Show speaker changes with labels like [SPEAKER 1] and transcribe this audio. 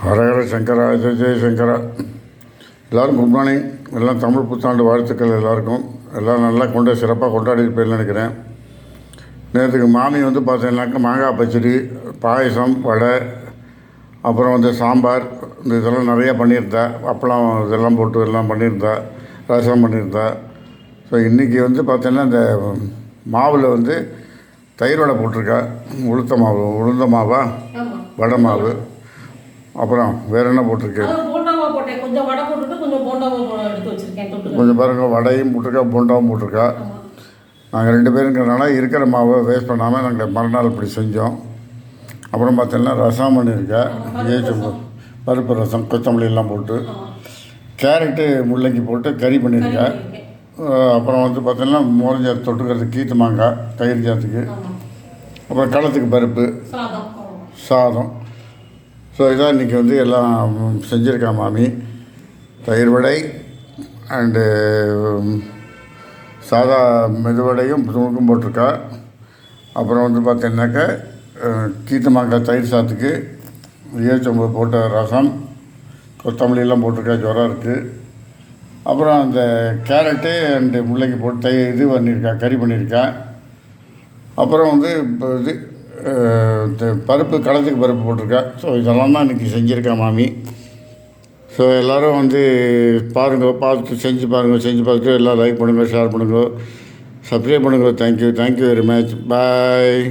[SPEAKER 1] ஹரஹர சங்கரா, ஜெய ஜெயசங்கரா. எல்லோரும் good morning. எல்லாம் தமிழ் புத்தாண்டு வாழ்த்துக்கள் எல்லாருக்கும். எல்லாம் நல்லா சிறப்பாக கொண்டாடிருப்பேன்னு நினைக்கிறேன். நேற்றுக்கு மாமி பார்த்தீங்கன்னாக்கா மாங்காய் பச்சடி, பாயசம், வடை, அப்புறம் சாம்பார், இதெல்லாம் நிறையா பண்ணியிருந்தா. அப்பளம் இதெல்லாம் போட்டு எல்லாம் பண்ணியிருந்தா. ரசம் பண்ணியிருந்தா. ஸோ இன்றைக்கி பார்த்தீங்கன்னா இந்த மாவில் தயிர் வடை போட்டிருக்கா. உளுந்த மாவா, வடை மாவு. அப்புறம் வேறு என்ன போட்டிருக்கேன்? கொஞ்சம் பாருங்க, வடையும் போட்டிருக்கா, போண்டாவும் போட்டிருக்கா. நாங்கள் 2 பேருங்கிறனால இருக்கிற மாவை வேஸ்ட் பண்ணாமல் நாங்கள் மறுநாள் இப்படி செஞ்சோம். அப்புறம் பார்த்தீங்கன்னா ரசம் பண்ணியிருக்கா. பருப்பு ரசம், கொத்தமல்லி எல்லாம் போட்டு, கேரட்டு முள்ளங்கி போட்டு கறி பண்ணியிருக்கா. அப்புறம் பார்த்தீங்கன்னா மோரஞ்சா தொட்டுக்கிறதுக்கு கீத்து மாங்காய், தயிர் ஜாத்துக்கு, அப்புறம் களத்துக்கு பருப்பு சாதம். ஸோ இதான் இன்றைக்கி எல்லாம் செஞ்சுருக்கா மாமி. தயிர் வடை அண்டு சாதா மெதுவடையும் துணுக்கும் போட்டிருக்கா. அப்புறம் பார்த்தீங்கன்னாக்கா கீத்து மாங்காய் தயிர் சாத்துக்கு, ஈரச்சம்பு போட்ட ரசம், கொத்தமல்லியெல்லாம் போட்டிருக்கா. ஜுரம் இருக்குது. அப்புறம் அந்த கேரட்டு அண்டு முள்ளங்கி போட்டு இது பண்ணியிருக்கா, கறி பண்ணியிருக்கா. அப்புறம் இப்போ பருப்பு, களத்துக்கு பருப்பு போட்டிருக்கா. ஸோ இதெல்லாம் தான் இன்றைக்கி செஞ்சுருக்கா மாமி. ஸோ எல்லோரும் பாருங்கள், பார்த்துட்டு செஞ்சு பாருங்கள். செஞ்சு பார்த்துட்டு எல்லாம் லைக் பண்ணுங்கள், ஷேர் பண்ணுங்கள், சப்ஸ்கிரைப் பண்ணுங்கள். Thank you very much. பாய்.